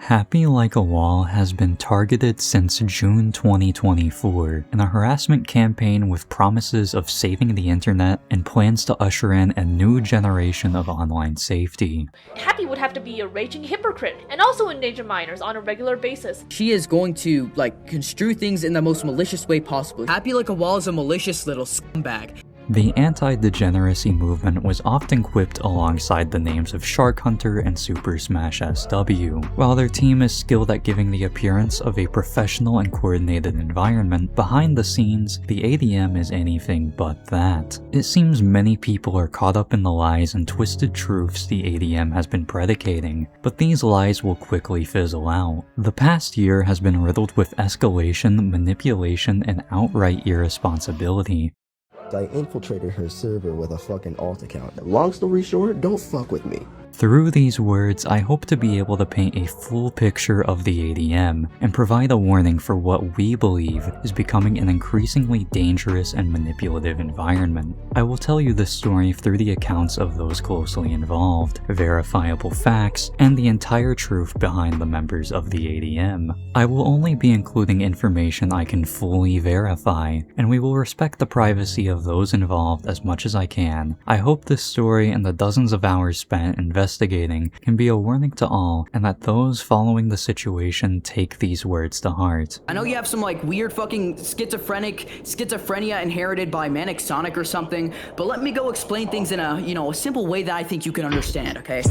HappyLikeAWall has been targeted since June 2024 in a harassment campaign with promises of saving the internet and plans to usher in a new generation of online safety. Happy would have to be a raging hypocrite and also endanger minors on a regular basis. She is going to, construe things in the most malicious way possible. HappyLikeAWall is a malicious little scumbag. The anti-degeneracy movement was often quipped alongside the names of SharkHunter and SuperSmashSW. While their team is skilled at giving the appearance of a professional and coordinated environment, behind the scenes, the ADM is anything but that. It seems many people are caught up in the lies and twisted truths the ADM has been predicating, but these lies will quickly fizzle out. The past year has been riddled with escalation, manipulation, and outright irresponsibility. I infiltrated her server with a fucking alt account. Long story short, don't fuck with me. Through these words, I hope to be able to paint a full picture of the ADM and provide a warning for what we believe is becoming an increasingly dangerous and manipulative environment. I will tell you this story through the accounts of those closely involved, verifiable facts, and the entire truth behind the members of the ADM. I will only be including information I can fully verify, and we will respect the privacy of those involved as much as I can. I hope this story and the dozens of hours spent investigating can be a warning to all, and that those following the situation take these words to heart. I know you have some weird fucking schizophrenia inherited by Manic Sonic or something, but let me go explain things in a simple way that I think you can understand, okay?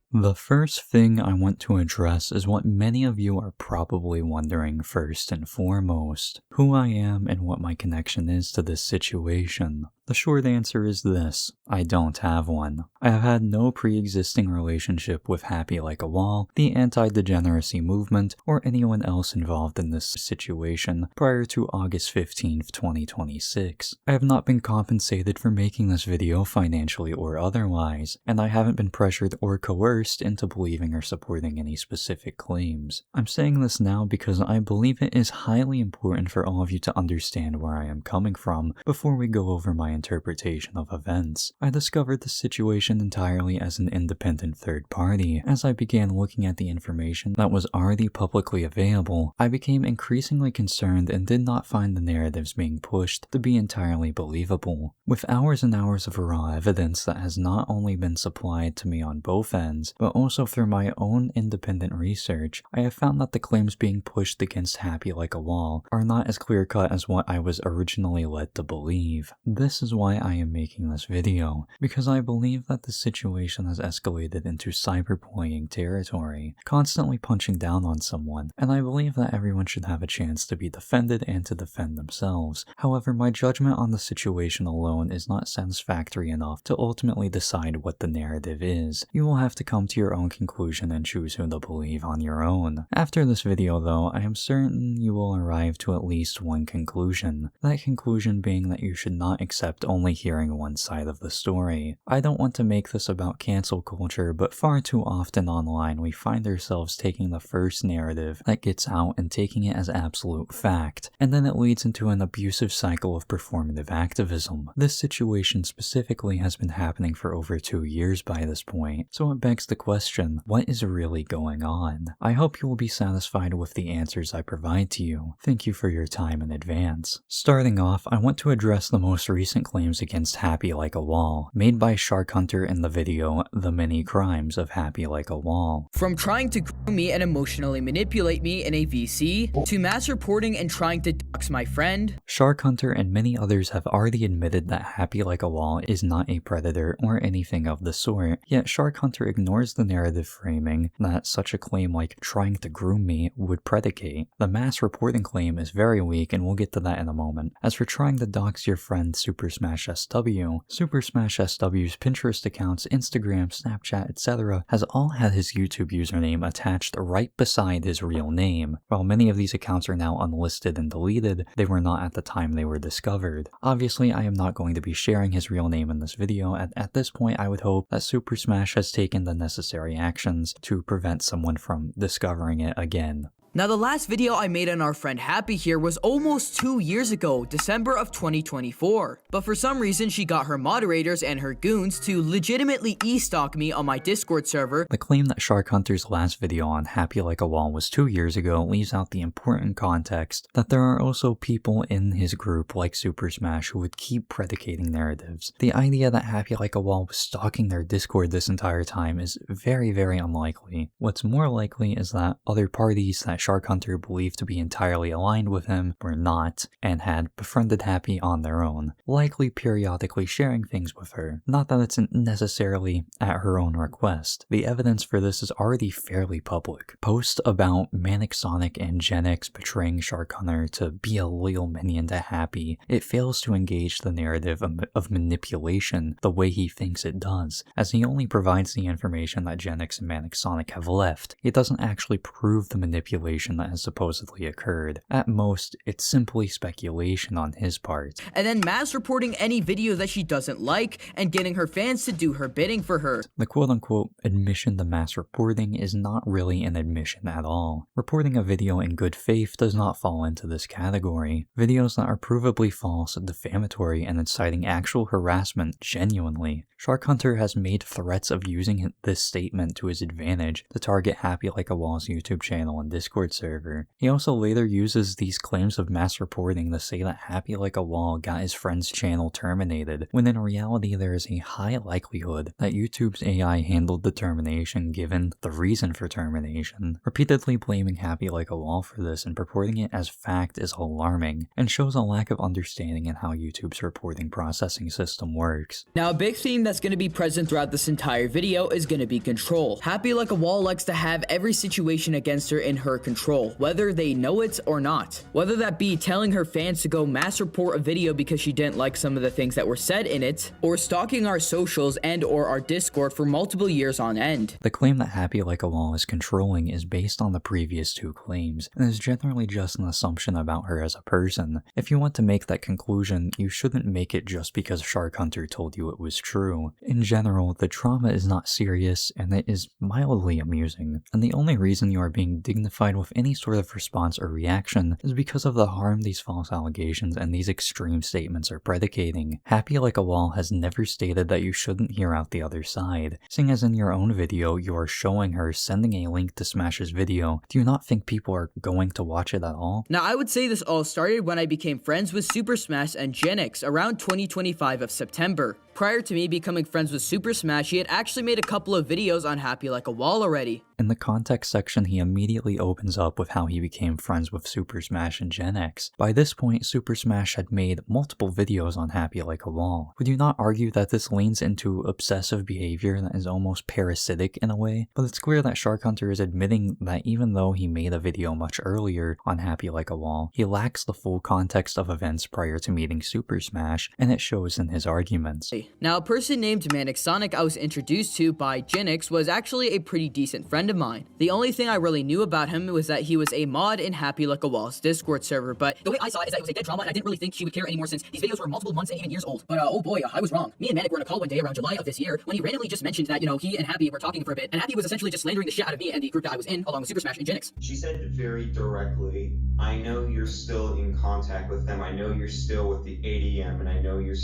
The first thing I want to address is what many of you are probably wondering first and foremost: who I am and what my connection is to this situation. The short answer is this: I don't have one. I have had no pre-existing relationship with HappyLikeAWall, the anti-degeneracy movement, or anyone else involved in this situation prior to August 15th, 2026. I have not been compensated for making this video financially or otherwise, and I haven't been pressured or coerced into believing or supporting any specific claims. I'm saying this now because I believe it is highly important for all of you to understand where I am coming from before we go over my interpretation of events. I discovered the situation entirely as an independent third party. As I began looking at the information that was already publicly available, I became increasingly concerned and did not find the narratives being pushed to be entirely believable. With hours and hours of raw evidence that has not only been supplied to me on both ends, but also through my own independent research, I have found that the claims being pushed against HappyLikeAWall are not as clear-cut as what I was originally led to believe. This is why I am making this video, because I believe that the situation has escalated into cyberbullying territory, constantly punching down on someone, and I believe that everyone should have a chance to be defended and to defend themselves. However, my judgment on the situation alone is not satisfactory enough to ultimately decide what the narrative is. You will have to come to your own conclusion and choose who to believe on your own. After this video though, I am certain you will arrive to at least one conclusion. That conclusion being that you should not accept only hearing one side of the story. I don't want to make this about cancel culture, but far too often online we find ourselves taking the first narrative that gets out and taking it as absolute fact, and then it leads into an abusive cycle of performative activism. This situation specifically has been happening for over 2 years by this point, so it begs the question, what is really going on? I hope you will be satisfied with the answers I provide to you. Thank you for your time in advance. Starting off, I want to address the most recent claims against HappyLikeAWall, made by SharkHunter in the video The Many Crimes of HappyLikeAWall. From trying to groom me and emotionally manipulate me in a VC, to mass reporting and trying to dox my friend. SharkHunter and many others have already admitted that HappyLikeAWall is not a predator or anything of the sort, yet SharkHunter ignores the narrative framing that such a claim like trying to groom me would predicate. The mass reporting claim is very weak, and we'll get to that in a moment. As for trying to dox your friend SuperSmash, SuperSmashSW. SuperSmashSW's Pinterest accounts, Instagram, Snapchat, etc. has all had his YouTube username attached right beside his real name. While many of these accounts are now unlisted and deleted, they were not at the time they were discovered. Obviously, I am not going to be sharing his real name in this video, and at this point I would hope that SuperSmash has taken the necessary actions to prevent someone from discovering it again. Now, the last video I made on our friend Happy here was almost 2 years ago, December of 2024. But for some reason, she got her moderators and her goons to legitimately e-stalk me on my Discord server. The claim that SharkHunter's last video on HappyLikeAWall was 2 years ago leaves out the important context that there are also people in his group like SuperSmash who would keep predicating narratives. The idea that HappyLikeAWall was stalking their Discord this entire time is very, very unlikely. What's more likely is that other parties that SharkHunter believed to be entirely aligned with him were not, and had befriended Happy on their own, likely periodically sharing things with her. Not that it's necessarily at her own request. The evidence for this is already fairly public. Posts about Manic Sonic and genixx betraying SharkHunter to be a loyal minion to Happy. It fails to engage the narrative of manipulation the way he thinks it does, as he only provides the information that genixx and Manic Sonic have left. It doesn't actually prove the manipulation that has supposedly occurred. At most, it's simply speculation on his part. And then mass reporting any video that she doesn't like and getting her fans to do her bidding for her. The quote-unquote admission to mass reporting is not really an admission at all. Reporting a video in good faith does not fall into this category. Videos that are provably false, defamatory, and inciting actual harassment genuinely. SharkHunter has made threats of using this statement to his advantage to target HappyLikeAWall's YouTube channel and Discord server. He also later uses these claims of mass reporting to say that HappyLikeAWall got his friend's channel terminated, when in reality there is a high likelihood that YouTube's AI handled the termination given the reason for termination. Repeatedly blaming HappyLikeAWall for this and purporting it as fact is alarming, and shows a lack of understanding in how YouTube's reporting processing system works. Now, a big theme that's going to be present throughout this entire video is going to be control. HappyLikeAWall likes to have every situation against her in her control, whether they know it or not. Whether that be telling her fans to go mass report a video because she didn't like some of the things that were said in it, or stalking our socials and or our Discord for multiple years on end. The claim that HappyLikeAWall is controlling is based on the previous two claims, and is generally just an assumption about her as a person. If you want to make that conclusion, you shouldn't make it just because SharkHunter told you it was true. In general, the trauma is not serious, and it is mildly amusing, and the only reason you are being dignified with any sort of response or reaction is because of the harm these false allegations and these extreme statements are predicating. HappyLikeAWall has never stated that you shouldn't hear out the other side. Seeing as in your own video you are showing her sending a link to Smash's video, do you not think people are going to watch it at all? Now, I would say this all started when I became friends with SuperSmash and genixx around 2025 of September. Prior to me becoming friends with SuperSmash, he had actually made a couple of videos on HappyLikeAWall already. In the context section, he immediately opens up with how he became friends with SuperSmash and genixx. By this point, SuperSmash had made multiple videos on HappyLikeAWall. Would you not argue that this leans into obsessive behavior that is almost parasitic in a way? But it's clear that SharkHunter is admitting that even though he made a video much earlier on HappyLikeAWall, he lacks the full context of events prior to meeting SuperSmash, and it shows in his arguments. Now, a person named Manic Sonic I was introduced to by genixx was actually a pretty decent friend of mine. The only thing I really knew about him was that he was a mod in HappyLikeAWall's Discord server, but the way I saw it is that it was a dead drama, and I didn't really think she would care anymore since these videos were multiple months and even years old. But oh boy, I was wrong. Me and Manic were in a call one day around July of this year when he randomly just mentioned that, he and Happy were talking for a bit, and Happy was essentially just slandering the shit out of me and the group that I was in, along with SuperSmash and genixx. She said very directly, I know you're still in contact with them, I know you're still with the ADM, and I know you're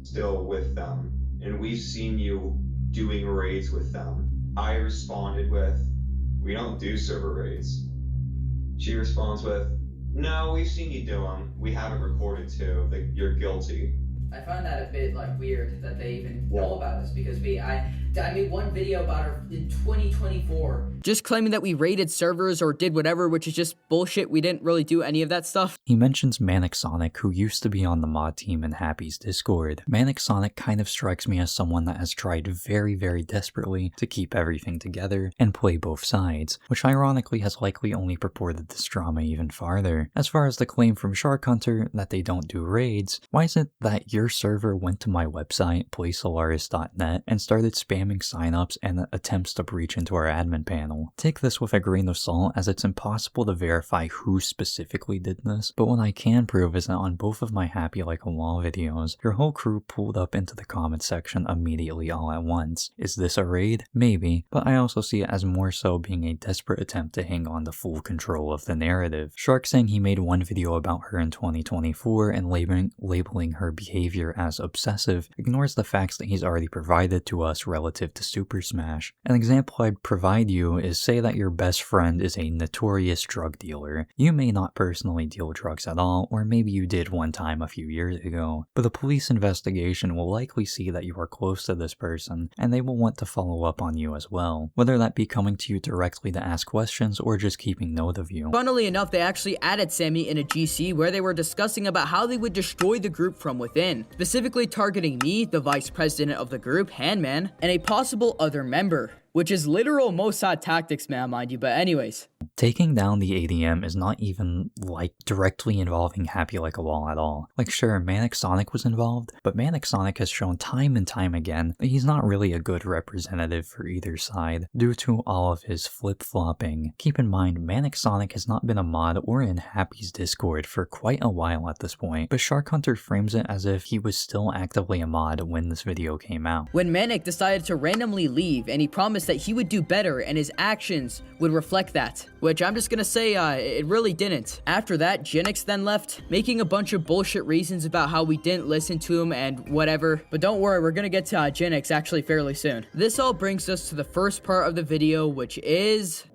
still with them. And we've seen you doing raids with them. I responded with, we don't do server raids. She responds with, no, we've seen you do them. We have it recorded too, that you're guilty. I find that a bit weird that they even know about us, because I made one video about her in 2024. Just claiming that we raided servers or did whatever, which is just bullshit. We didn't really do any of that stuff. He mentions Manic Sonic, who used to be on the mod team in Happy's Discord. Manic Sonic kind of strikes me as someone that has tried very, very desperately to keep everything together and play both sides, which ironically has likely only purported this drama even farther. As far as the claim from SharkHunter that they don't do raids, why is it that your server went to my website, playsolaris.net, and started spamming signups and attempts to breach into our admin panel? Take this with a grain of salt, as it's impossible to verify who specifically did this, but what I can prove is that on both of my HappyLikeAWall videos, your whole crew pulled up into the comment section immediately all at once. Is this a raid? Maybe, but I also see it as more so being a desperate attempt to hang on to full control of the narrative. Shark saying he made one video about her in 2024 and labeling her behavior as obsessive ignores the facts that he's already provided to us relative to SuperSmash. An example I'd provide you is, say that your best friend is a notorious drug dealer. You may not personally deal drugs at all, or maybe you did one time a few years ago, but a police investigation will likely see that you are close to this person, and they will want to follow up on you as well, whether that be coming to you directly to ask questions or just keeping note of you. Funnily enough, they actually added Sammy in a GC where they were discussing about how they would destroy the group from within, specifically targeting me, the vice president of the group, Handman, and a possible other member, which is literal Mossad tactics, man, mind you, but anyways. Taking down the ADM is not even, like, directly involving HappyLikeAWall at all. Like, sure, Manic Sonic was involved, but Manic Sonic has shown time and time again that he's not really a good representative for either side, due to all of his flip-flopping. Keep in mind, Manic Sonic has not been a mod or in Happy's Discord for quite a while at this point, but SharkHunter frames it as if he was still actively a mod when this video came out. When Manic decided to randomly leave, and he promised that he would do better and his actions would reflect that, which I'm just gonna say, it really didn't. After that, genixx then left, making a bunch of bullshit reasons about how we didn't listen to him and whatever. But don't worry, we're gonna get to genixx actually fairly soon. This all brings us to the first part of the video, which is...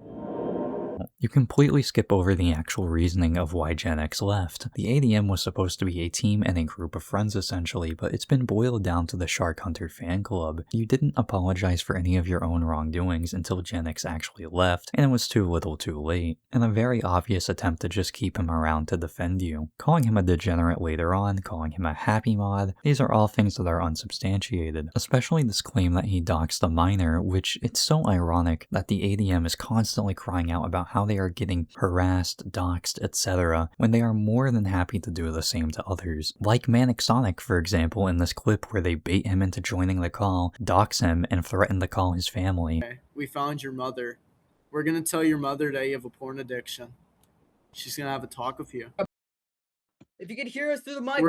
You completely skip over the actual reasoning of why genixx left. The ADM was supposed to be a team and a group of friends essentially, but it's been boiled down to the SharkHunter Fan Club. You didn't apologize for any of your own wrongdoings until genixx actually left, and it was too little too late, and a very obvious attempt to just keep him around to defend you. Calling him a degenerate later on, calling him a happy mod, these are all things that are unsubstantiated, especially this claim that he doxed a minor, which it's so ironic that the ADM is constantly crying out about how they are getting harassed, doxed, etc., when they are more than happy to do the same to others. Like Manic Sonic, for example, in this clip where they bait him into joining the call, dox him, and threaten to call his family. Okay, we found your mother. We're gonna tell your mother that you have a porn addiction. She's gonna have a talk with you. If you could hear us through the mic...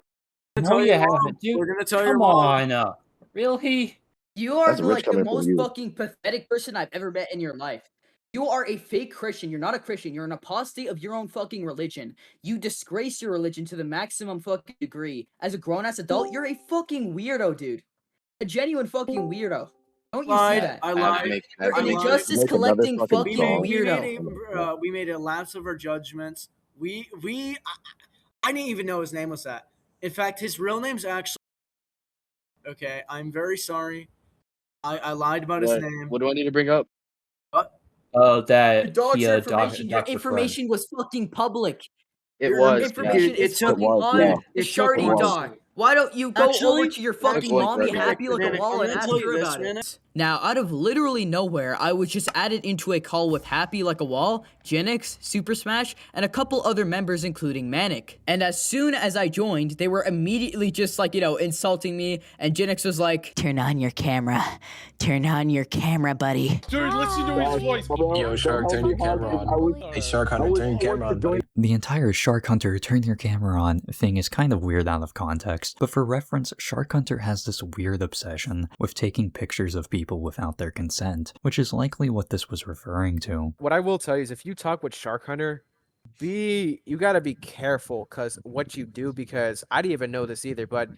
No, you haven't, dude. We're gonna tell your mom. mom. On. Really? You are That's rich like the coming from most you. fucking pathetic person I've ever met in your life. You are a fake Christian. You're not a Christian. You're an apostate of your own fucking religion. You disgrace your religion to the maximum fucking degree. As a grown-ass adult, you're a fucking weirdo, dude. A genuine fucking weirdo. Don't you see that? I lied. You're an I lied. injustice Make another collecting fucking fucking song. weirdo. We made a lapse of our judgments. I didn't even know his name was that. In fact, his real name's actually... Okay, I'm very sorry. I lied about his name. What do I need to bring up? What? Oh, that Your information was fucking public. It was. Information is took fucking was, on yeah. the It took Shardy once. dog. Why don't you go over to your fucking Actually, mommy Manic, happy like a wall and I'm gonna ask tell you her this, about Manic. it? Now, out of literally nowhere, I was just added into a call with HappyLikeAWall, genixx, SuperSmash, and a couple other members including Manic. And as soon as I joined, they were immediately just like, insulting me, and genixx was like, "Turn on your camera. Turn on your camera, buddy." Dude, listen to his voice. Yo, Shark, turn your camera on. Hey, SharkHunter, turn your camera on, buddy. The entire SharkHunter turn your camera on thing is kind of weird out of context, but for reference, SharkHunter has this weird obsession with taking pictures of people without their consent, which is likely what this was referring to. What I will tell you is if you talk with SharkHunter, you gotta be careful because what you do, because I didn't even know this either, but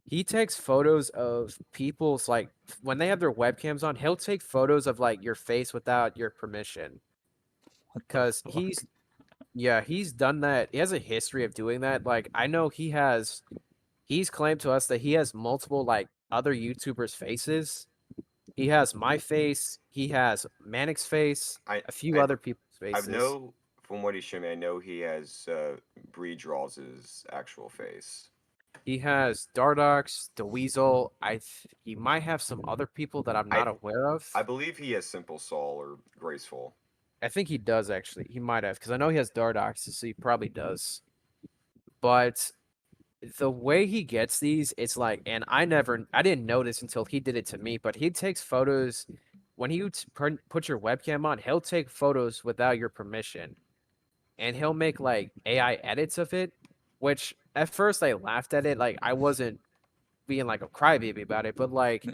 he takes photos of people's, like, when they have their webcams on, he'll take photos of, like, your face without your permission. Because he's done that. He has a history of doing that. Like, I know he's claimed to us that he has multiple, like, other YouTubers' faces He has my face. He has Manic's face. A few other people's faces. I know from what he showed me. I know he has Bree draws his actual face. He has Dardox, the Weasel. He might have some other people that I'm not aware of. I believe he has Simple Soul or Graceful. I think he does actually. He might have, because I know he has Dardox, so he probably does. But the way he gets these, it's like, and I didn't know this until he did it to me, but he takes photos. When you put your webcam on, he'll take photos without your permission. And he'll make like AI edits of it, which at first I laughed at it. Like, I wasn't being like a crybaby about it, but like,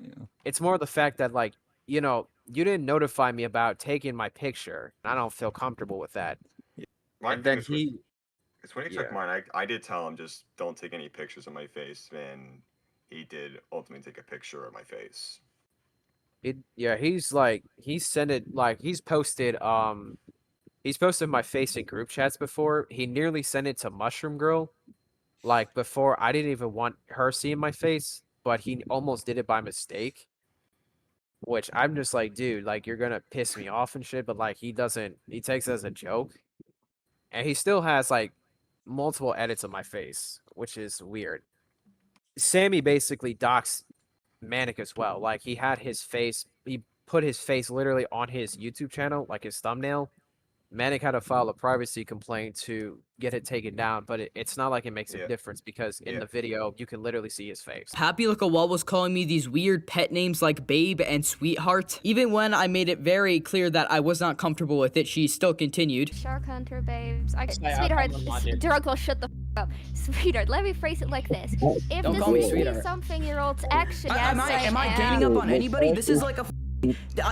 it's more the fact that like, you know, you didn't notify me about taking my picture. I don't feel comfortable with that. And then he... Because when he took mine, I did tell him just don't take any pictures of my face, and he did ultimately take a picture of my face. He's like, he's posted my face in group chats before. He nearly sent it to Mushroom Girl, like before I didn't even want her seeing my face, but he almost did it by mistake. Which I'm just like, dude, like you're gonna piss me off and shit, but like he takes it as a joke. And he still has like multiple edits of my face, which is weird. Sammy basically doxed Manic as well. Like he had his face, he put his face literally on his YouTube channel, like his thumbnail. Manic had to file a privacy complaint to get it taken down, but it's not like it makes a difference because in the video, you can literally see his face. HappyLikeAWall was calling me these weird pet names like Babe and Sweetheart. Even when I made it very clear that I was not comfortable with it, she still continued. SharkHunter, babes. Sweetheart, Drugwell, shut the up. Sweetheart, let me phrase it like this. If Don't this call me is sweetheart. something-year-old's action, Am I gaining up on anybody? This is like a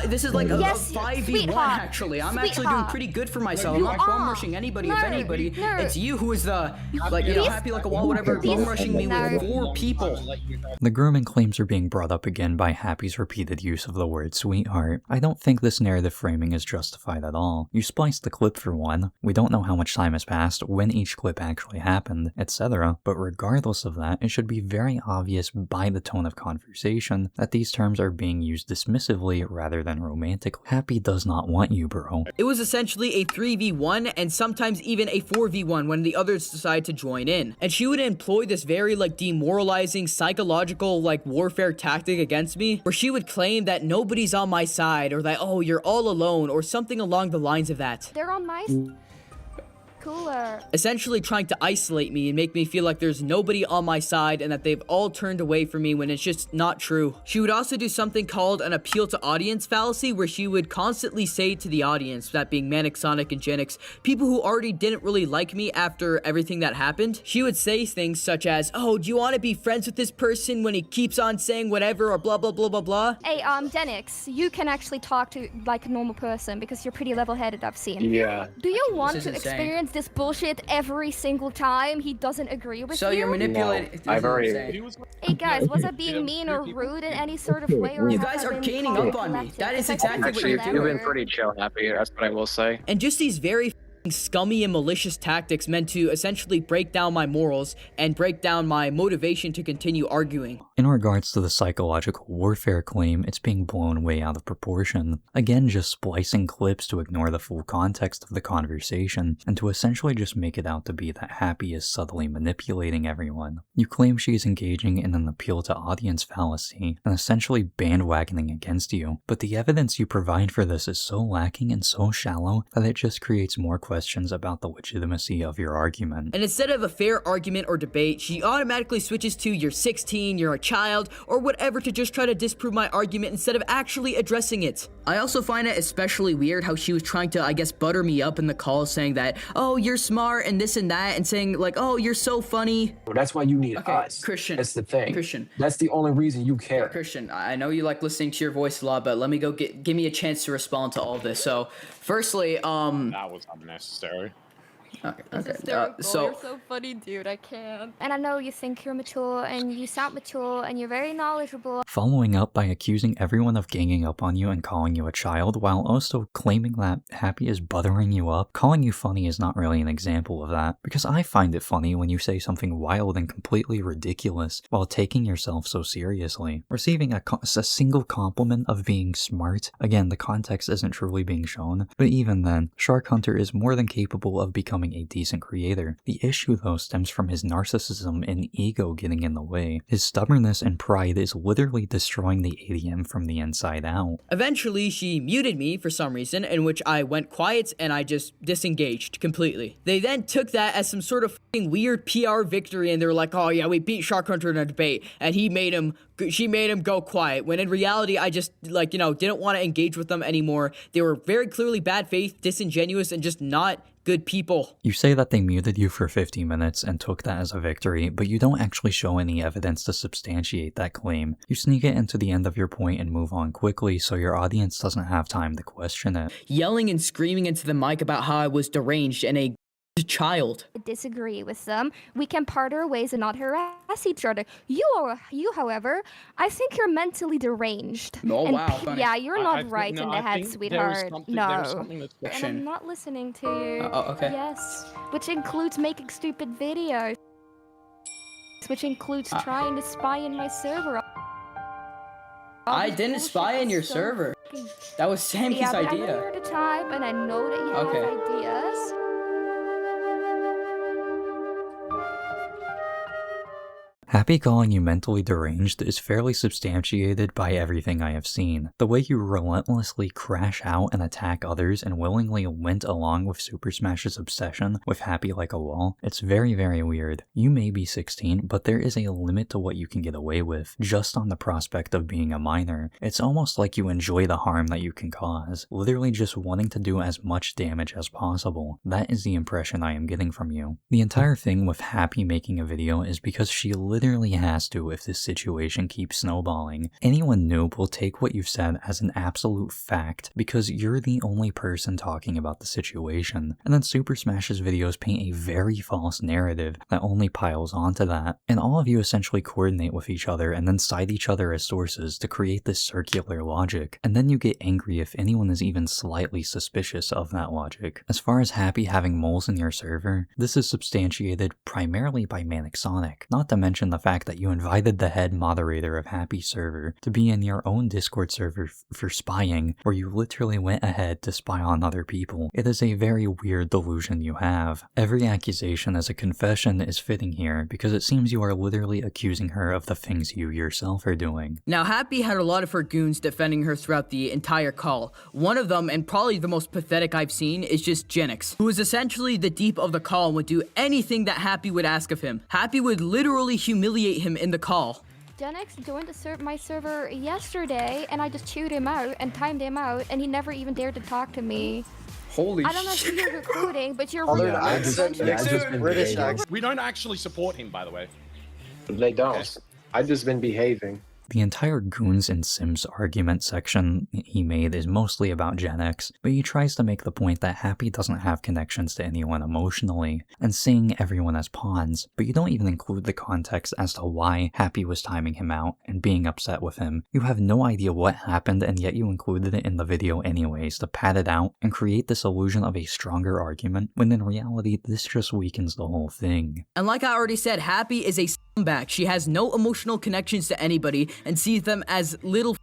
This is like a 5v1 actually. I'm actually doing pretty good for myself. I'm not bum rushing anybody. If anybody, it's you who is the HappyLikeAWall, whatever, bum rushing me with 4 people. The grooming claims are being brought up again by Happy's repeated use of the word sweetheart. I don't think this narrative framing is justified at all. You spliced the clip for one, we don't know how much time has passed, when each clip actually happened, etc. But regardless of that, it should be very obvious by the tone of conversation that these terms are being used dismissively rather than romantically. Happy does not want you, bro. It was essentially a 3v1 and sometimes even a 4v1 when the others decide to join in. And she would employ this very demoralizing psychological warfare tactic against me, where she would claim that nobody's on my side or that, oh, you're all alone or something along the lines of that. They're on my cooler. Essentially trying to isolate me and make me feel like there's nobody on my side and that they've all turned away from me when it's just not true. She would also do something called an appeal to audience fallacy, where she would constantly say to the audience, that being Manic, Sonic, and genixx, people who already didn't really like me after everything that happened, she would say things such as, oh, do you want to be friends with this person when he keeps on saying whatever or blah blah blah blah blah? Hey, genixx, you can actually talk to like a normal person because you're pretty level-headed, I've seen. Yeah. Do you want to experience this bullshit every single time he doesn't agree with you? So you're manipulating. No, I've already. Hey guys, was I being mean or rude in any sort of way? Or you guys are gaining up on me. That is exactly what you're doing. You've been pretty chill, Happy. That's what I will say. And just these very scummy and malicious tactics meant to essentially break down my morals and break down my motivation to continue arguing. In regards to the psychological warfare claim, it's being blown way out of proportion. Again, just splicing clips to ignore the full context of the conversation, and to essentially just make it out to be that Happy is subtly manipulating everyone. You claim she's engaging in an appeal to audience fallacy, and essentially bandwagoning against you, but the evidence you provide for this is so lacking and so shallow that it just creates more questions about the legitimacy of your argument. And instead of a fair argument or debate, she automatically switches to you're 16, you're a child, or whatever to just try to disprove my argument instead of actually addressing it. I also find it especially weird how she was trying to, I guess, butter me up in the call, saying that, oh, you're smart and this and that, and saying oh, you're so funny. Well, that's why you need us. Christian. That's the thing. Christian. That's the only reason you care. Christian, I know you like listening to your voice a lot, but let me go give me a chance to respond to all this. So, firstly, That was unnecessary. You're so funny, dude. I can't. And I know you think you're mature and you sound mature and you're very knowledgeable. Following up by accusing everyone of ganging up on you and calling you a child, while also claiming that Happy is buttering you up. Calling you funny is not really an example of that, because I find it funny when you say something wild and completely ridiculous while taking yourself so seriously. Receiving a single compliment of being smart, again, the context isn't truly being shown, but even then, SharkHunter is more than capable of becoming a decent creator. The issue though stems from his narcissism and ego getting in the way. His stubbornness and pride is literally destroying the ADM from the inside out. Eventually, she muted me for some reason, in which I went quiet and I just disengaged completely. They then took that as some sort of weird PR victory, and they were like, oh yeah, we beat SharkHunter in a debate, and she made him go quiet, when in reality, I just, didn't want to engage with them anymore. They were very clearly bad faith, disingenuous, and just not good people. You say that they muted you for 50 minutes and took that as a victory, but you don't actually show any evidence to substantiate that claim. You sneak it into the end of your point and move on quickly so your audience doesn't have time to question it. Yelling and screaming into the mic about how I was deranged and a child. I disagree with them. We can part our ways and not harass each other. You, however, I think you're mentally deranged. Oh, and wow. Funny. Yeah, you're not right in the head, sweetheart. No. And I'm not listening to you. Okay. Yes. Which includes making stupid videos. Which includes trying to spy in my server. I didn't spy in your server. That was Sammy's idea. I know you're the type, and I know that you have ideas. Happy calling you mentally deranged is fairly substantiated by everything I have seen. The way you relentlessly crash out and attack others and willingly went along with SuperSmash's obsession with HappyLikeAWall, it's very, very weird. You may be 16, but there is a limit to what you can get away with, just on the prospect of being a minor. It's almost like you enjoy the harm that you can cause, literally just wanting to do as much damage as possible. That is the impression I am getting from you. The entire thing with Happy making a video is because she literally has to if this situation keeps snowballing. Anyone noob will take what you've said as an absolute fact because you're the only person talking about the situation, and then SuperSmash's videos paint a very false narrative that only piles onto that, and all of you essentially coordinate with each other and then cite each other as sources to create this circular logic, and then you get angry if anyone is even slightly suspicious of that logic. As far as Happy having moles in your server, this is substantiated primarily by Manixonic, not to mention the fact that you invited the head moderator of Happy's server to be in your own Discord server for spying, where you literally went ahead to spy on other people. It is a very weird delusion you have. Every accusation as a confession is fitting here, because it seems you are literally accusing her of the things you yourself are doing. Now, Happy had a lot of her goons defending her throughout the entire call. One of them, and probably the most pathetic I've seen, is just genixx, who is essentially the deep of the call and would do anything that Happy would ask of him. Happy would literally humiliate him in the call. genixx joined my server yesterday, and I just chewed him out and timed him out, and he never even dared to talk to me. Holy shit. I don't know if you're recruiting, but you're British accent. We don't actually support him, by the way. They don't. I've just been behaving. The entire Goons and Sims argument section he made is mostly about genixx, but he tries to make the point that Happy doesn't have connections to anyone emotionally, and seeing everyone as pawns, but you don't even include the context as to why Happy was timing him out and being upset with him. You have no idea what happened, and yet you included it in the video anyways to pad it out and create this illusion of a stronger argument, when in reality this just weakens the whole thing. And like I already said, Happy is a scumbag. She has no emotional connections to anybody and sees them as little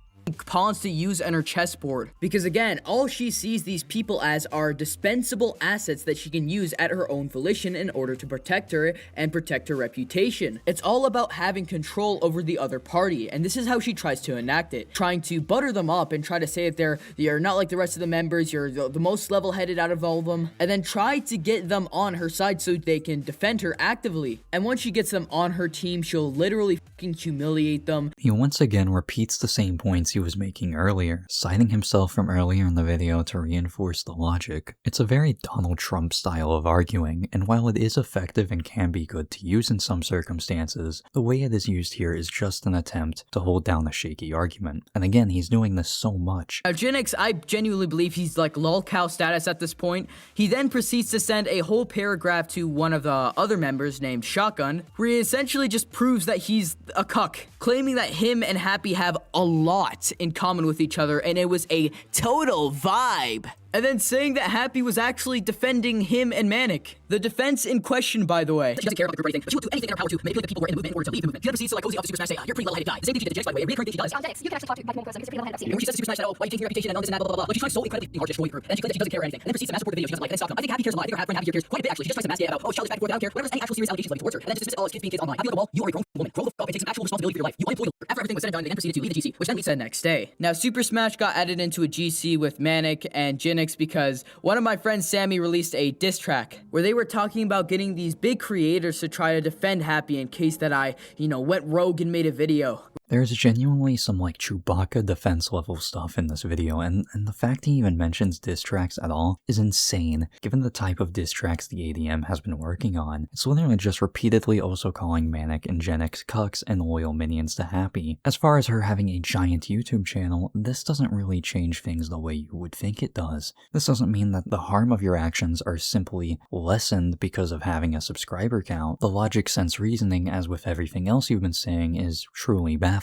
pawns to use on her chessboard. Because again, all she sees these people as are dispensable assets that she can use at her own volition in order to protect her and protect her reputation. It's all about having control over the other party, and this is how she tries to enact it, trying to butter them up and try to say that you're not like the rest of the members, you're the most level-headed out of all of them, and then try to get them on her side so they can defend her actively. And once she gets them on her team, she'll literally fucking humiliate them. He once again repeats the same points he was making earlier, citing himself from earlier in the video to reinforce the logic. It's a very Donald Trump style of arguing, and while it is effective and can be good to use in some circumstances, the way it is used here is just an attempt to hold down a shaky argument. And again, he's doing this so much. Now, genixx, I genuinely believe he's like lolcow status at this point. He then proceeds to send a whole paragraph to one of the other members named Shotgun, where he essentially just proves that he's a cuck, claiming that him and Happy have a lot in common with each other, and it was a total vibe. And then saying that Happy was actually defending him and Manic. The defense in question, by the way. She doesn't care about the group or anything, but she will do anything in her power to manipulate the people who are in the movement in order to leave the movement. She then proceeds to like cozy up to SuperSmash, say, you're a pretty level-headed guy. The same thing she did to Jinx, by the way, a recurring thing she does. Genixx, you can actually talk to like more person because you're pretty level-headed. And when she says to SuperSmash that, oh, why are you taking your reputation and all this and that, blah, blah, blah. Like she's trying so incredibly hard to destroy the group. And then she claims that she doesn't care or anything. And then proceeds to mass report the video she doesn't like, and then stop them. I think Happy cares a lot. I think her friend Happy cares quite a bit actually. She just tries to mass about, oh, childish back and forth, I don't care. Whenever there's any actual serious allegations leading towards her. And then just dismiss all as kids being kids online. HappyLikeAWall, you are a grown woman. Grow the fuck up and take some actual responsibility for your life. You unemployed her. After everything was said and done, they then proceeded to leave the GC, which then we said next day. Now, SuperSmash got added into a GC with Manic and Genixx because one of my friends, Sammy, released a diss track where they were talking about getting these big creators to try to defend Happy in case that I, went rogue and made a video. There's genuinely some like Chewbacca defense level stuff in this video, and the fact he even mentions diss tracks at all is insane, given the type of diss tracks the ADM has been working on. It's literally just repeatedly also calling Manic and genixx cucks and loyal minions to Happy. As far as her having a giant YouTube channel, this doesn't really change things the way you would think it does. This doesn't mean that the harm of your actions are simply lessened because of having a subscriber count. The logic, sense, reasoning, as with everything else you've been saying, is truly baffling.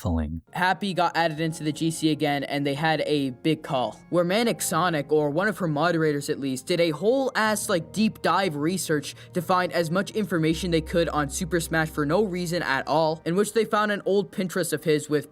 Happy got added into the GC again, and they had a big call where Manic Sonic, or one of her moderators at least, did a whole ass like deep dive research to find as much information they could on SuperSmash for no reason at all, in which they found an old Pinterest of his with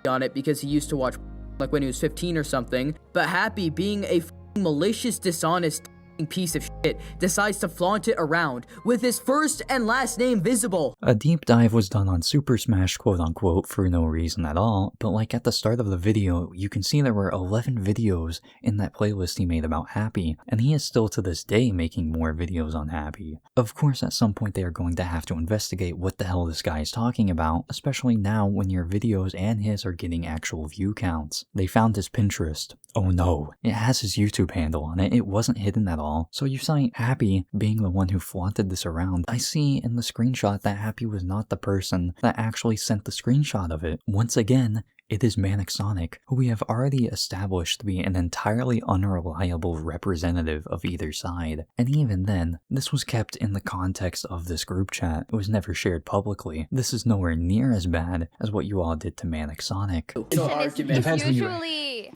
on it because he used to watch like when he was 15 or something. But Happy, being a malicious, dishonest piece of shit, decides to flaunt it around with his first and last name visible. A deep dive was done on SuperSmash quote unquote for no reason at all, but like at the start of the video, you can see there were 11 videos in that playlist he made about Happy, and he is still to this day making more videos on Happy. Of course, at some point they are going to have to investigate what the hell this guy is talking about, especially now when your videos and his are getting actual view counts. They found his Pinterest. Oh no, it has his YouTube handle on it. It wasn't hidden at all. So you cite Happy being the one who flaunted this around. I see in the screenshot that Happy was not the person that actually sent the screenshot of it. Once again, it is Manic Sonic, who we have already established to be an entirely unreliable representative of either side. And even then, this was kept in the context of this group chat. It was never shared publicly. This is nowhere near as bad as what you all did to Manic Sonic. It's usually...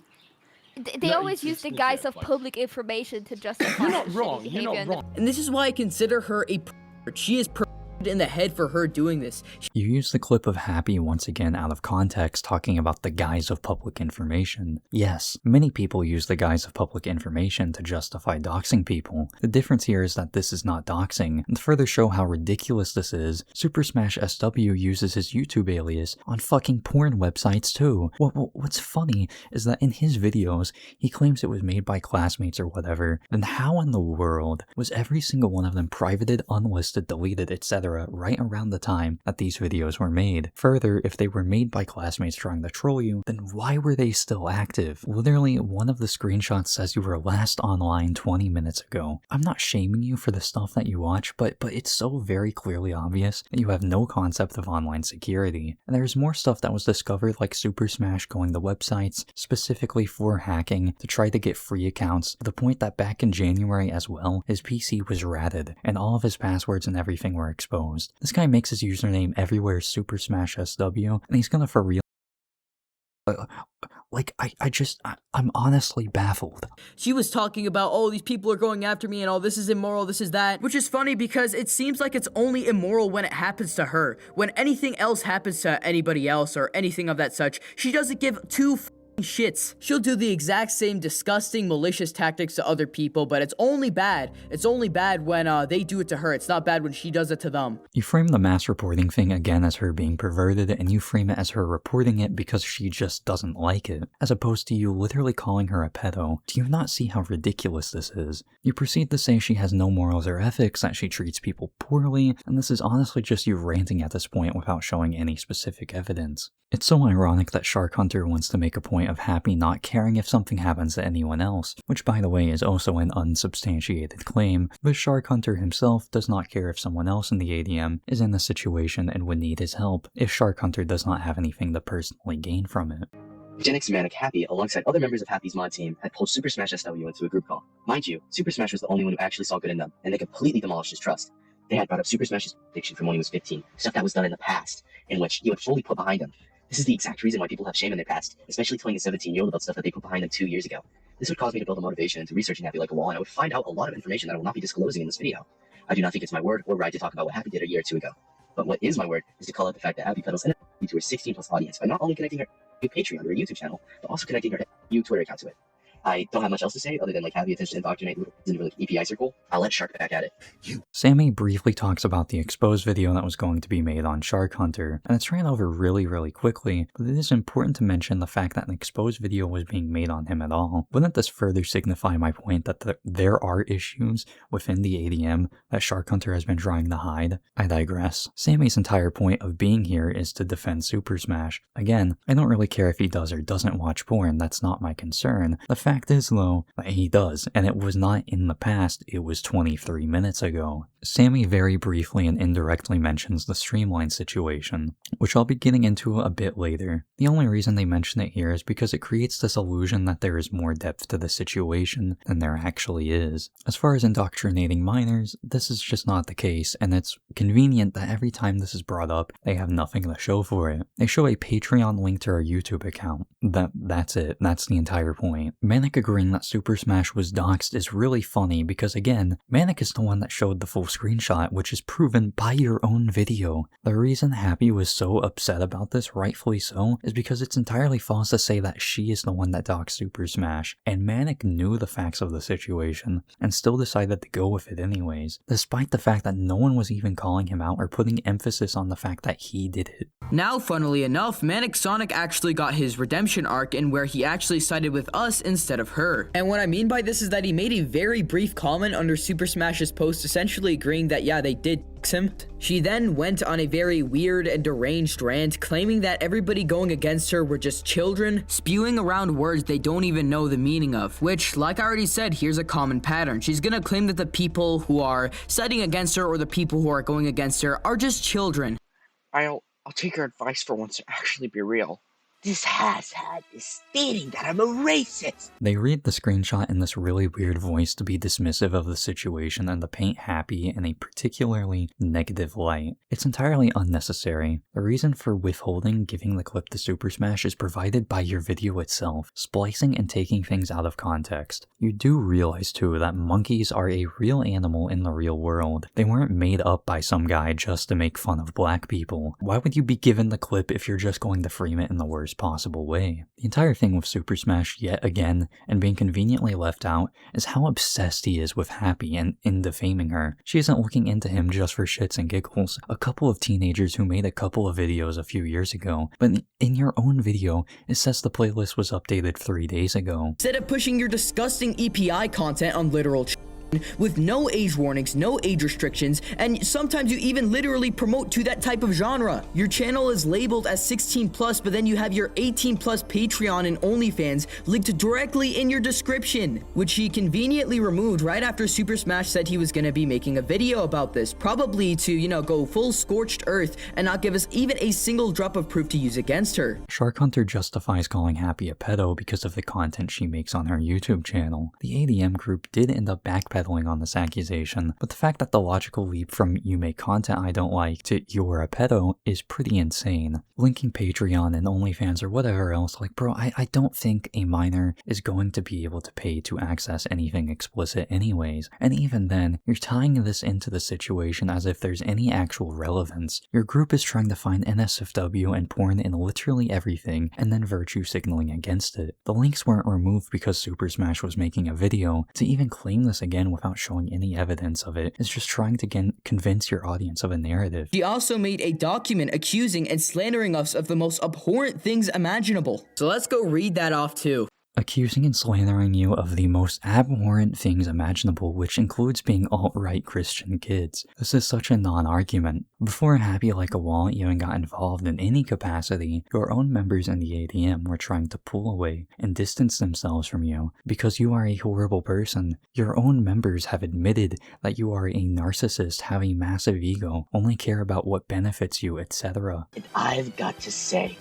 They always use the guise of public information to justify You're not wrong. You're not wrong. And this is why I consider her a she is in the head for her doing this. You use the clip of Happy once again out of context, talking about the guise of public information. Yes, many people use the guise of public information to justify doxing people. The difference here is that this is not doxing, and to further show how ridiculous this is, SuperSmash.SW uses his YouTube alias on fucking porn websites too. What's funny is that in his videos, he claims it was made by classmates or whatever. Then how in the world was every single one of them privated, unlisted, deleted, etc. right around the time that these videos were made? Further, if they were made by classmates trying to troll you, then why were they still active? Literally, one of the screenshots says you were last online 20 minutes ago. I'm not shaming you for the stuff that you watch, but it's so very clearly obvious that you have no concept of online security. And there's more stuff that was discovered, like SuperSmash going to websites specifically for hacking to try to get free accounts, to the point that back in January as well, his PC was ratted, and all of his passwords and everything were exposed. This guy makes his username everywhere SuperSmashSW, and he's gonna for real. I'm honestly baffled. She was talking about, oh, these people are going after me and all this is immoral, this is that. Which is funny because it seems like it's only immoral when it happens to her. When anything else happens to anybody else or anything of that such, she doesn't give two shits. She'll do the exact same disgusting, malicious tactics to other people, but it's only bad. It's only bad when they do it to her. It's not bad when she does it to them. You frame the mass reporting thing again as her being perverted, and you frame it as her reporting it because she just doesn't like it, as opposed to you literally calling her a pedo. Do you not see how ridiculous this is? You proceed to say she has no morals or ethics, that she treats people poorly, and this is honestly just you ranting at this point without showing any specific evidence. It's so ironic that SharkHunter wants to make a point of Happy not caring if something happens to anyone else, which by the way is also an unsubstantiated claim, but SharkHunter himself does not care if someone else in the ADM is in the situation and would need his help if SharkHunter does not have anything to personally gain from it. genixx and Happy, alongside other members of Happy's mod team, had pulled SuperSmash.SW into a group call. Mind you, SuperSmash was the only one who actually saw good in them, and they completely demolished his trust. They had brought up SuperSmash's addiction from when he was 15, stuff that was done in the past, in which he would fully put behind him. This is the exact reason why people have shame in their past, especially telling a 17-year-old about stuff that they put behind them 2 years ago. This would cause me to build a motivation into researching HappyLikeAWall, and I would find out a lot of information that I will not be disclosing in this video. I do not think it's my word or right to talk about what Happy did a year or two ago. But what is my word is to call out the fact that Happy peddles to her 16+ audience by not only connecting her to Patreon or a YouTube channel, but also connecting her new Twitter account to it. I don't have much else to say other than like Happy attempts to indoctrinate into like EPI circle. I'll let Shark back at it. Sammy briefly talks about the exposed video that was going to be made on SharkHunter, and it's ran over really quickly, but it is important to mention the fact that an exposed video was being made on him at all. Wouldn't this further signify my point that there are issues within the ADM that SharkHunter has been trying to hide? I digress. Sammy's entire point of being here is to defend SuperSmash. Again, I don't really care if he does or doesn't watch porn, that's not my concern. The fact is though, that he does, and it was not in the past, it was 23 minutes ago. Sammy very briefly and indirectly mentions the Streamline situation, which I'll be getting into a bit later. The only reason they mention it here is because it creates this illusion that there is more depth to the situation than there actually is. As far as indoctrinating minors, this is just not the case, and it's convenient that every time this is brought up, they have nothing to show for it. They show a Patreon link to our YouTube account. That's it. That's the entire point. Manic agreeing that SuperSmash was doxxed is really funny because again, Manic is the one that showed the full screenshot, which is proven by your own video. The reason Happy was so upset about this, rightfully so, is because it's entirely false to say that she is the one that doxxed SuperSmash, and Manic knew the facts of the situation and still decided to go with it anyways, despite the fact that no one was even calling him out or putting emphasis on the fact that he did it. Now, funnily enough, Manic Sonic actually got his redemption arc in where he actually sided with us instead of her. And what I mean by this is that he made a very brief comment under SuperSmash's post essentially agreeing that yeah, they did him. She then went on a very weird and deranged rant claiming that everybody going against her were just children, spewing around words they don't even know the meaning of, which, like I already said, here's a common pattern. She's gonna claim that the people who are siding against her or the people who are going against her are just children. I'll take your advice for once to actually be real. This has had is stating that I'm a racist. They read the screenshot in this really weird voice to be dismissive of the situation and to paint Happy in a particularly negative light. It's entirely unnecessary. The reason for withholding giving the clip to SuperSmash is provided by your video itself, splicing and taking things out of context. You do realize too that monkeys are a real animal in the real world. They weren't made up by some guy just to make fun of black people. Why would you be given the clip if you're just going to frame it in the worst possible way? The entire thing with SuperSmash, yet again, and being conveniently left out, is how obsessed he is with Happy and in defaming her. She isn't looking into him just for shits and giggles. A couple of teenagers who made a couple of videos a few years ago, but in your own video, it says the playlist was updated 3 days ago. Instead of pushing your disgusting EPI content on literal with no age warnings, no age restrictions, and sometimes you even literally promote to that type of genre. Your channel is labeled as 16+, but then you have your 18+ Patreon and OnlyFans linked directly in your description, which he conveniently removed right after SuperSmash said he was gonna be making a video about this, probably to, you know, go full scorched earth and not give us even a single drop of proof to use against her. SharkHunter justifies calling Happy a pedo because of the content she makes on her YouTube channel. The ADM group did end up backpedaling backpedaling on this accusation, but the fact that the logical leap from "you make content I don't like" to "you're a pedo" is pretty insane. Linking Patreon and OnlyFans or whatever else, like bro, I don't think a minor is going to be able to pay to access anything explicit anyways, and even then, you're tying this into the situation as if there's any actual relevance. Your group is trying to find NSFW and porn in literally everything, and then virtue signaling against it. The links weren't removed because SuperSmash was making a video. To even claim this again without showing any evidence of it is just trying to convince your audience of a narrative. She also made a document accusing and slandering us of the most abhorrent things imaginable. So let's go read that off too. Accusing and slandering you of the most abhorrent things imaginable, which includes being alt-right Christian kids. This is such a non-argument. Before HappyLikeAWall even got involved in any capacity, your own members in the ADM were trying to pull away and distance themselves from you because you are a horrible person. Your own members have admitted that you are a narcissist, have a massive ego, only care about what benefits you, etc. And I've got to say,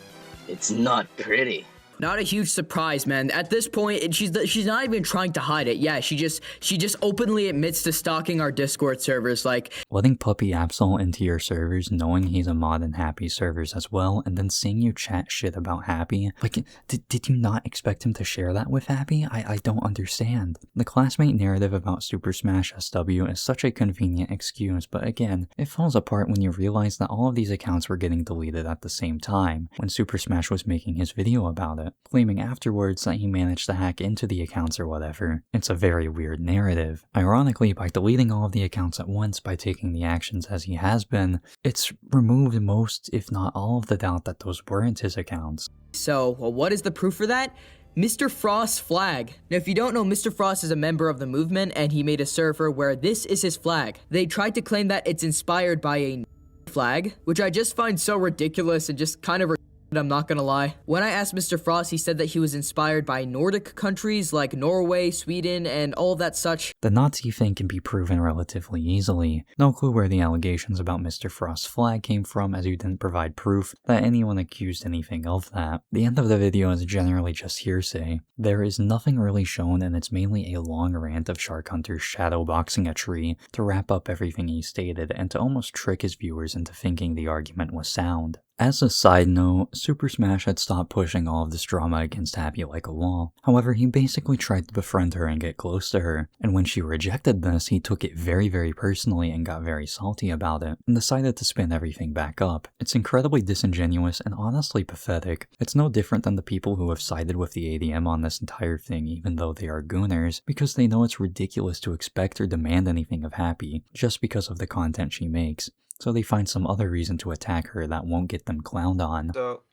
it's not pretty. Not a huge surprise, man. At this point, she's not even trying to hide it. Yeah, she just openly admits to stalking our Discord servers, like letting Puppy Absol into your servers, knowing he's a mod in Happy servers as well, and then seeing you chat shit about Happy. Like, did you not expect him to share that with Happy? I don't understand. The classmate narrative about SuperSmash.SW is such a convenient excuse, but again, it falls apart when you realize that all of these accounts were getting deleted at the same time when SuperSmash was making his video about it, claiming afterwards that he managed to hack into the accounts or whatever. It's a very weird narrative. Ironically, by deleting all of the accounts at once by taking the actions as he has been, it's removed most, if not all, of the doubt that those weren't his accounts. So, well, what is the proof for that? Mr. Frost's flag. Now, if you don't know, Mr. Frost is a member of the movement, and he made a server where this is his flag. They tried to claim that it's inspired by a flag, which I just find so ridiculous and just kind of I'm not gonna lie. When I asked Mr. Frost, he said that he was inspired by Nordic countries like Norway, Sweden, and all that such. The Nazi thing can be proven relatively easily. No clue where the allegations about Mr. Frost's flag came from, as you didn't provide proof that anyone accused anything of that. The end of the video is generally just hearsay. There is nothing really shown, and it's mainly a long rant of SharkHunter shadowboxing a tree to wrap up everything he stated and to almost trick his viewers into thinking the argument was sound. As a side note, SuperSmash had stopped pushing all of this drama against HappyLikeAWall. However, he basically tried to befriend her and get close to her, and when she rejected this, he took it very, very personally and got very salty about it, and decided to spin everything back up. It's incredibly disingenuous and honestly pathetic. It's no different than the people who have sided with the ADM on this entire thing, even though they are gooners, because they know it's ridiculous to expect or demand anything of Happy, just because of the content she makes. So they find some other reason to attack her that won't get them clowned on. So,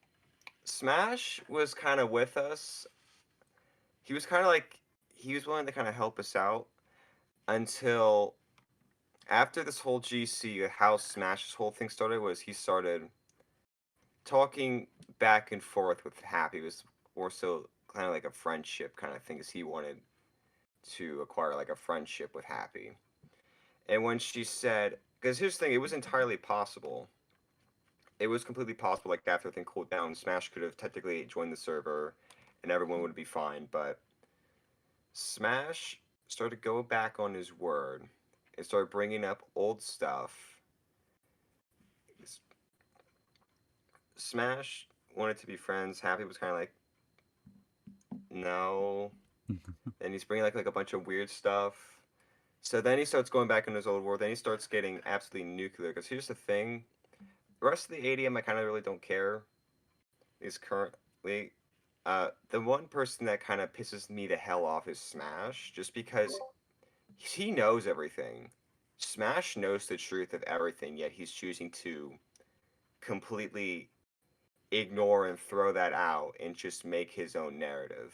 Smash was kind of with us. He was kind of like, he was willing to kind of help us out until after this whole GC, how Smash's whole thing started was he started talking back and forth with Happy. It was more so kind of like a friendship kind of thing, as he wanted to acquire like a friendship with Happy. And when she said, because here's the thing, it was entirely possible. It was completely possible, like, after everything cooled down, Smash could have technically joined the server, and everyone would be fine, but Smash started to go back on his word, and started bringing up old stuff. Smash wanted to be friends, Happy was kind of like, no. And he's bringing, like a bunch of weird stuff. So then he starts going back in his old world. Then he starts getting absolutely nuclear. Because here's the thing. The rest of the ADM, I kind of really don't care. Is currently. The one person that kind of pisses me the hell off is Smash. Just because he knows everything. Smash knows the truth of everything. Yet he's choosing to completely ignore and throw that out. And just make his own narrative.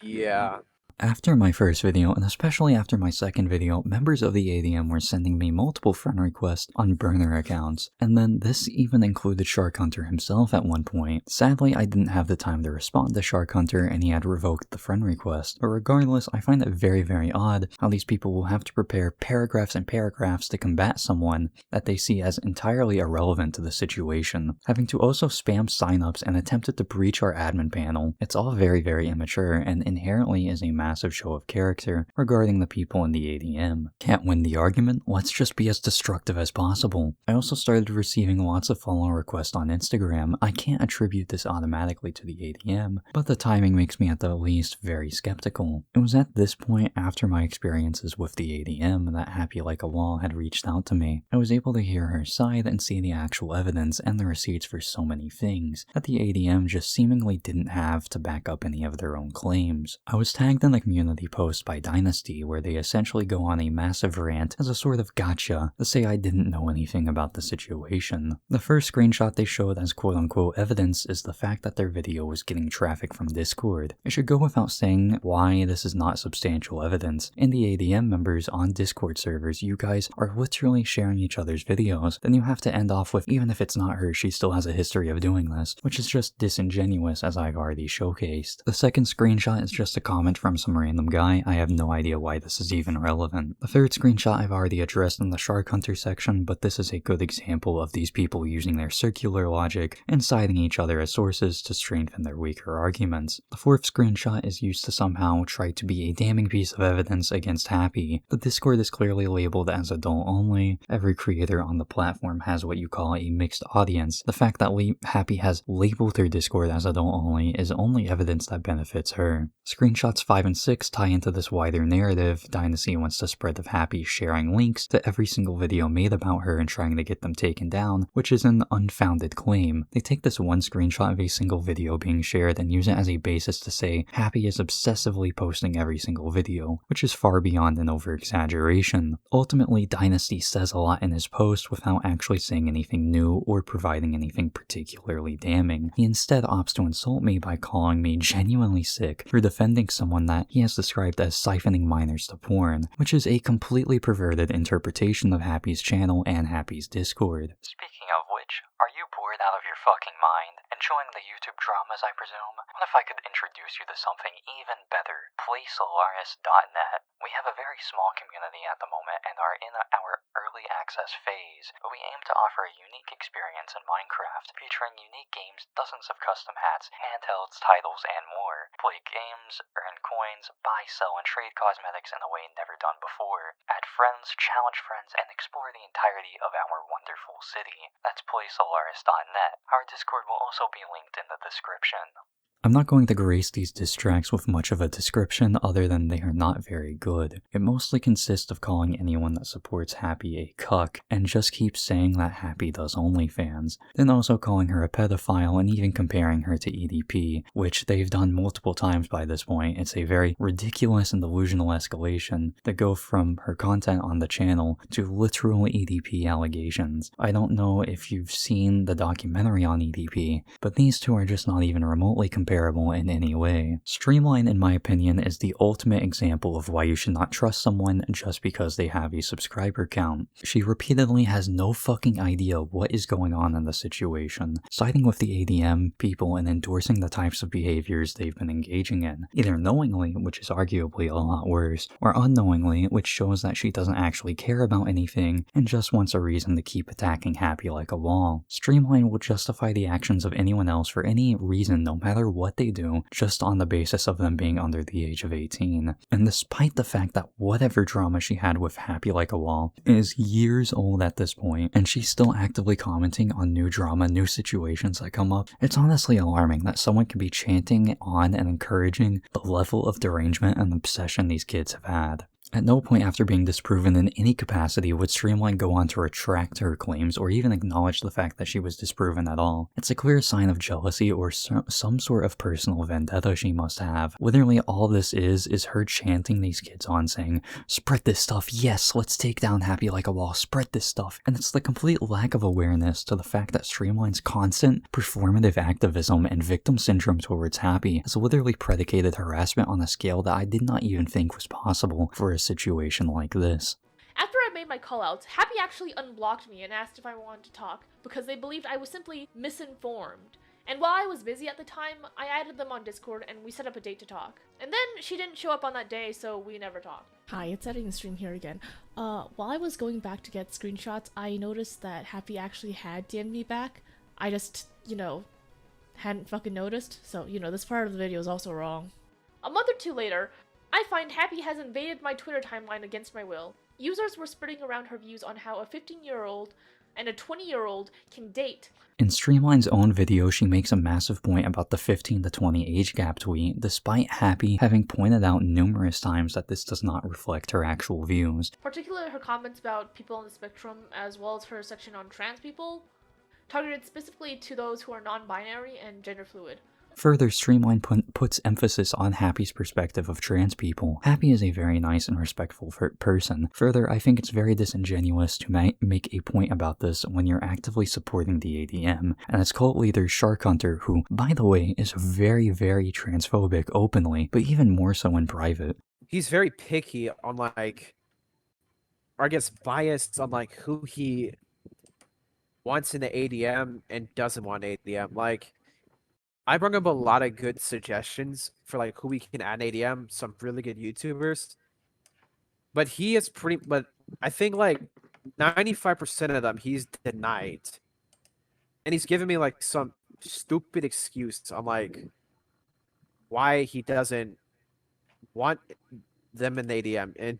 Yeah. After my first video, and especially after my second video, members of the ADM were sending me multiple friend requests on burner accounts, and then this even included SharkHunter himself at one point. Sadly, I didn't have the time to respond to SharkHunter and he had revoked the friend request, but regardless, I find it very, very odd how these people will have to prepare paragraphs and paragraphs to combat someone that they see as entirely irrelevant to the situation, having to also spam signups and attempted to breach our admin panel. It's all very, very immature and inherently is a massive massive show of character regarding the people in the ADM. Can't win the argument? Let's just be as destructive as possible. I also started receiving lots of follow requests on Instagram. I can't attribute this automatically to the ADM, but the timing makes me at the least very skeptical. It was at this point, after my experiences with the ADM, that HappyLikeAWall had reached out to me. I was able to hear her side and see the actual evidence and the receipts for so many things that the ADM just seemingly didn't have to back up any of their own claims. I was tagged in a community post by Dynasty where they essentially go on a massive rant as a sort of gotcha to say I didn't know anything about the situation. The first screenshot they showed as quote-unquote evidence is the fact that their video was getting traffic from Discord. It should go without saying why this is not substantial evidence. In the ADM members on Discord servers, you guys are literally sharing each other's videos. Then you have to end off with, even if it's not her, she still has a history of doing this, which is just disingenuous, as I've already showcased. The second screenshot is just a comment from some random guy. I have no idea why this is even relevant. The third screenshot I've already addressed in the SharkHunter section, but this is a good example of these people using their circular logic and citing each other as sources to strengthen their weaker arguments. The fourth screenshot is used to somehow try to be a damning piece of evidence against Happy. The Discord is clearly labeled as adult only. Every creator on the platform has what you call a mixed audience. The fact that Happy has labeled her Discord as adult only is only evidence that benefits her. Screenshots 5 and 6 tie into this wider narrative. Dynasty wants to spread of Happy sharing links to every single video made about her and trying to get them taken down, which is an unfounded claim. They take this one screenshot of a single video being shared and use it as a basis to say Happy is obsessively posting every single video, which is far beyond an over-exaggeration. Ultimately, Dynasty says a lot in his post without actually saying anything new or providing anything particularly damning. He instead opts to insult me by calling me genuinely sick for defending someone that he has described as siphoning minors to porn, which is a completely perverted interpretation of Happy's channel and Happy's Discord. Speaking of which, are you bored out of your fucking mind? Enjoying the YouTube dramas, I presume? What if I could introduce you to something even better? Play SOLARIS.net. We have a very small community at the moment and are in our early access phase, but we aim to offer a unique experience in Minecraft, featuring unique games, dozens of custom hats, handhelds, titles, and more. Play games, earn coins, buy, sell, and trade cosmetics in a way never done before. Add friends, challenge friends, and explore the entirety of our wonderful city. That's PlaySolaris.net. Our Discord will also be linked in the description. I'm not going to grace these diss tracks with much of a description other than they are not very good. It mostly consists of calling anyone that supports Happy a cuck, and just keeps saying that Happy does OnlyFans, then also calling her a pedophile and even comparing her to EDP, which they've done multiple times by this point. It's a very ridiculous and delusional escalation to go from her content on the channel to literal EDP allegations. I don't know if you've seen the documentary on EDP, but these two are just not even remotely comparable in any way. Streamline, in my opinion, is the ultimate example of why you should not trust someone just because they have a subscriber count. She repeatedly has no fucking idea what is going on in the situation, siding with the ADM people and endorsing the types of behaviors they've been engaging in, either knowingly, which is arguably a lot worse, or unknowingly, which shows that she doesn't actually care about anything and just wants a reason to keep attacking HappyLikeAWall. Streamline will justify the actions of anyone else for any reason, no matter what they do, just on the basis of them being under the age of 18. And despite the fact that whatever drama she had with HappyLikeAWall is years old at this point, and she's still actively commenting on new drama, new situations that come up, it's honestly alarming that someone can be chanting on and encouraging the level of derangement and obsession these kids have had. At no point after being disproven in any capacity would Streamline go on to retract her claims or even acknowledge the fact that she was disproven at all. It's a clear sign of jealousy or some sort of personal vendetta she must have. Literally all this is her chanting these kids on saying, spread this stuff, yes, let's take down HappyLikeAWall, spread this stuff. And it's the complete lack of awareness to the fact that Streamline's constant performative activism and victim syndrome towards Happy has literally predicated harassment on a scale that I did not even think was possible for a situation like this. After I made my callouts, Happy actually unblocked me and asked if I wanted to talk because they believed I was simply misinformed. And while I was busy at the time, I added them on Discord and we set up a date to talk. And then she didn't show up on that day, so we never talked. Hi, it's Editing the Stream here again. While I was going back to get screenshots, I noticed that Happy actually had DM'd me back. I just, hadn't fucking noticed. So, this part of the video is also wrong. A month or two later, I find Happy has invaded my Twitter timeline against my will. Users were spreading around her views on how a 15-year-old and a 20-year-old can date. In Streamline's own video, she makes a massive point about the 15 to 20 age gap tweet, despite Happy having pointed out numerous times that this does not reflect her actual views. Particularly her comments about people on the spectrum, as well as her section on trans people, targeted specifically to those who are non-binary and gender fluid. Further, Streamline puts emphasis on Happy's perspective of trans people. Happy is a very nice and respectful person. Further, I think it's very disingenuous to make a point about this when you're actively supporting the ADM, and its cult leader SharkHunter, who, by the way, is very, very transphobic openly, but even more so in private. He's very picky on, like, or I guess biased on, like, who he wants in the ADM and doesn't want ADM. Like, I bring up a lot of good suggestions for like who we can add in ADM, some really good YouTubers. But he is but I think like 95% of them he's denied. And he's giving me like some stupid excuse on like why he doesn't want them in the ADM. And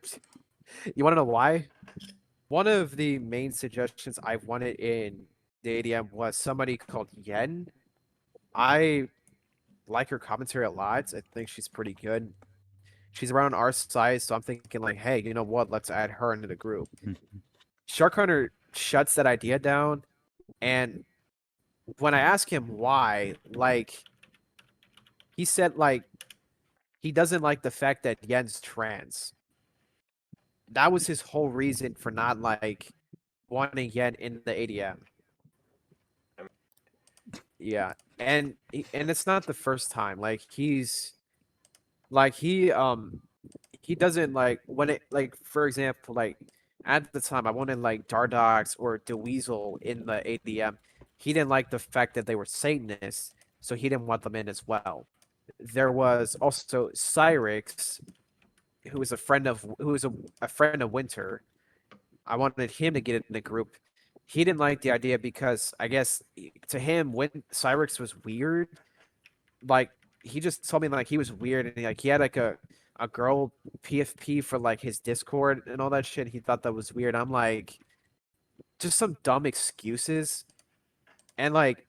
you want to know why? One of the main suggestions I wanted in the ADM was somebody called Yen. I like her commentary a lot. I think she's pretty good. She's around our size, so I'm thinking like, hey, you know what? Let's add her into the group. SharkHunter shuts that idea down, and when I ask him why, like, he said like he doesn't like the fact that Yen's trans. That was his whole reason for not like wanting Yen in the ADM. Yeah, and it's not the first time. Like he doesn't like when it like for example like at the time I wanted like Dardox or DeWeasel in the ADM. He didn't like the fact that they were Satanists, so he didn't want them in as well. There was also Cyrix, who was a friend of Winter. I wanted him to get in the group. He didn't like the idea because I guess to him, when Cyrix was weird, like he just told me like he was weird and like he had like a girl PFP for like his Discord and all that shit. He thought that was weird. I'm like, just some dumb excuses, and like,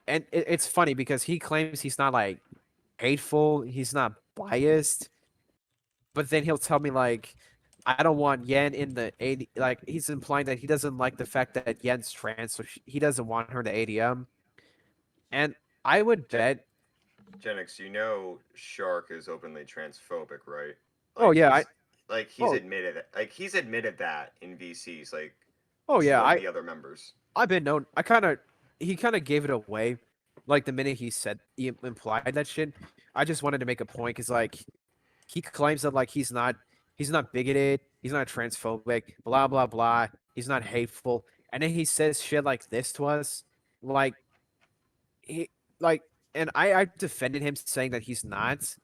and it's funny because he claims he's not like hateful, he's not biased, but then he'll tell me like, I don't want Yen in the AD. Like he's implying that he doesn't like the fact that Yen's trans, so he doesn't want her to ADM. And I would bet. Genixx, you know Shark is openly transphobic, right? Like, oh yeah, he's admitted it. Like he's admitted that in VCs. Like oh yeah, the other members. I've been known. He kind of gave it away. Like the minute he implied that shit, I just wanted to make a point because like he claims that like he's not bigoted, he's not transphobic, blah blah blah. He's not hateful, and then he says shit like this to us, like and I defended him saying that he's not.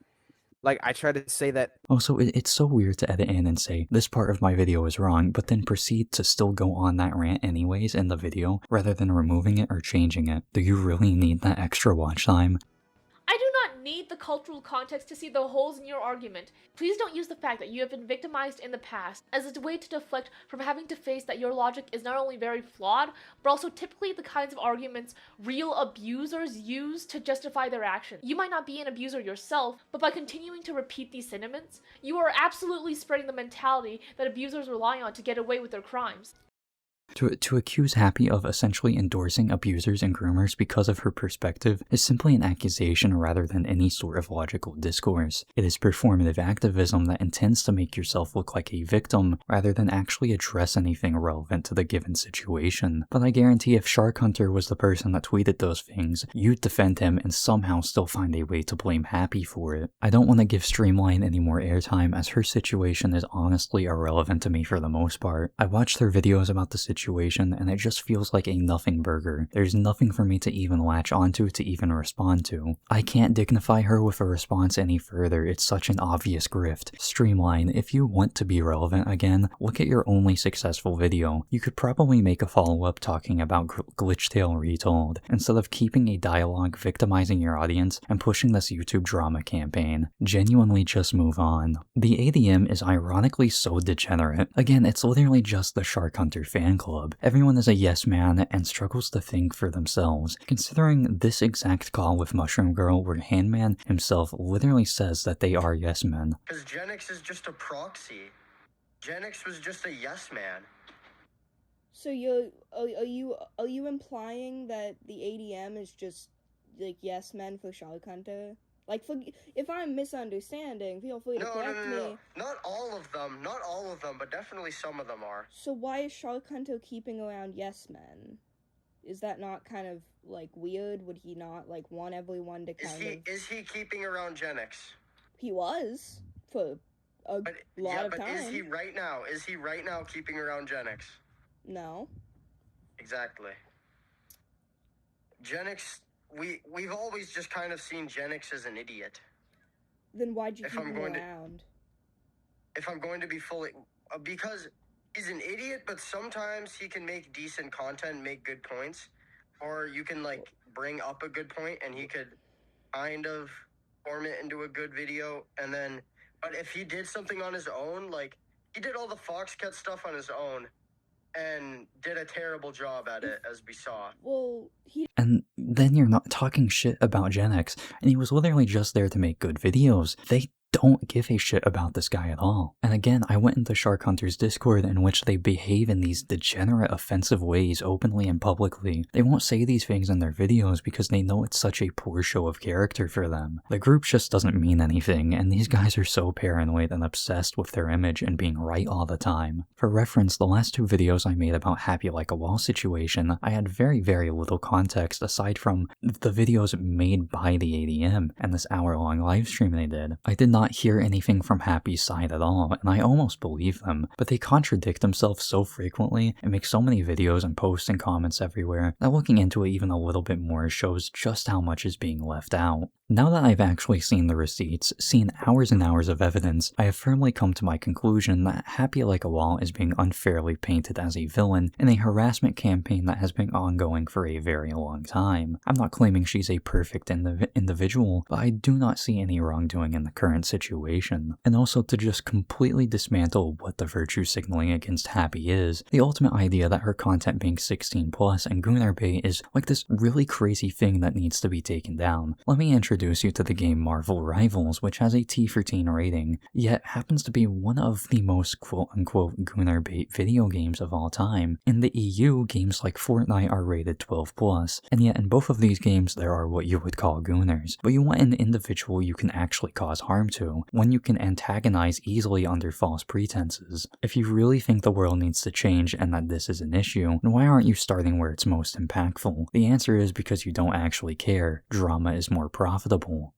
Like I try to say that. Oh, so it's so weird to edit in and say this part of my video is wrong, but then proceed to still go on that rant anyways in the video rather than removing it or changing it. Do you really need that extra watch time? I do not need the cultural context to see the holes in your argument. Please don't use the fact that you have been victimized in the past as a way to deflect from having to face that your logic is not only very flawed, but also typically the kinds of arguments real abusers use to justify their actions. You might not be an abuser yourself, but by continuing to repeat these sentiments, you are absolutely spreading the mentality that abusers rely on to get away with their crimes. To accuse Happy of essentially endorsing abusers and groomers because of her perspective is simply an accusation rather than any sort of logical discourse. It is performative activism that intends to make yourself look like a victim rather than actually address anything relevant to the given situation. But I guarantee if SharkHunter was the person that tweeted those things, you'd defend him and somehow still find a way to blame Happy for it. I don't want to give Streamline any more airtime as her situation is honestly irrelevant to me for the most part. I watched her videos about the situation situation, and it just feels like a nothing burger. There's nothing for me to even latch onto to even respond to. I can't dignify her with a response any further, it's such an obvious grift. Streamline, if you want to be relevant again, look at your only successful video. You could probably make a follow-up talking about Glitchtail Retold, instead of keeping a dialogue victimizing your audience and pushing this YouTube drama campaign. Genuinely just move on. The ADM is ironically so degenerate. Again, it's literally just the SharkHunter Fan Club. Everyone is a yes man and struggles to think for themselves. Considering this exact call with Mushroom Girl where Handman himself literally says that they are yes men. Because genixx is just a proxy. genixx was just a yes man. So are you implying that the ADM is just like yes men for SharkHunter? Like, if I'm misunderstanding, feel free to correct me. Not all of them, but definitely some of them are. So why is SharkHunter keeping around yes men? Is that not kind of like weird? Would he not like want everyone to Is he keeping around genixx? He was for a lot of time. Is he right now keeping around genixx? No. Exactly. genixx, we've always just kind of seen genixx as an idiot. Then why'd you keep him around? If I'm going to be fully... because he's an idiot, but sometimes he can make decent content, make good points. Or you can, like, bring up a good point, and he could kind of form it into a good video, and then... But if he did something on his own, like, he did all the Foxcat stuff on his own, and did a terrible job at it, as we saw. Well, And then you're not talking shit about genixx, and he was literally just there to make good videos. They don't give a shit about this guy at all. And again, I went into SharkHunter's Discord in which they behave in these degenerate, offensive ways openly and publicly. They won't say these things in their videos because they know it's such a poor show of character for them. The group just doesn't mean anything, and these guys are so paranoid and obsessed with their image and being right all the time. For reference, the last two videos I made about HappyLikeAWall situation, I had very, very little context aside from the videos made by the ADM and this hour-long livestream they did. I did not hear anything from Happy's side at all, and I almost believe them, but they contradict themselves so frequently and make so many videos and posts and comments everywhere that looking into it even a little bit more shows just how much is being left out. Now that I've actually seen the receipts, seen hours and hours of evidence, I have firmly come to my conclusion that HappyLikeAWall is being unfairly painted as a villain in a harassment campaign that has been ongoing for a very long time. I'm not claiming she's a perfect individual, but I do not see any wrongdoing in the current situation. And also to just completely dismantle what the virtue signaling against Happy is, the ultimate idea that her content being 16+ and Gunnar bait is like this really crazy thing that needs to be taken down. Let me introduce you to the game Marvel Rivals, which has a T for teen rating, yet happens to be one of the most quote-unquote Gunnar bait video games of all time. In the EU, games like Fortnite are rated 12+, and yet in both of these games there are what you would call Gunnars, but you want an individual you can actually cause harm to, one you can antagonize easily under false pretenses. If you really think the world needs to change and that this is an issue, then why aren't you starting where it's most impactful? The answer is because you don't actually care. Drama is more profitable.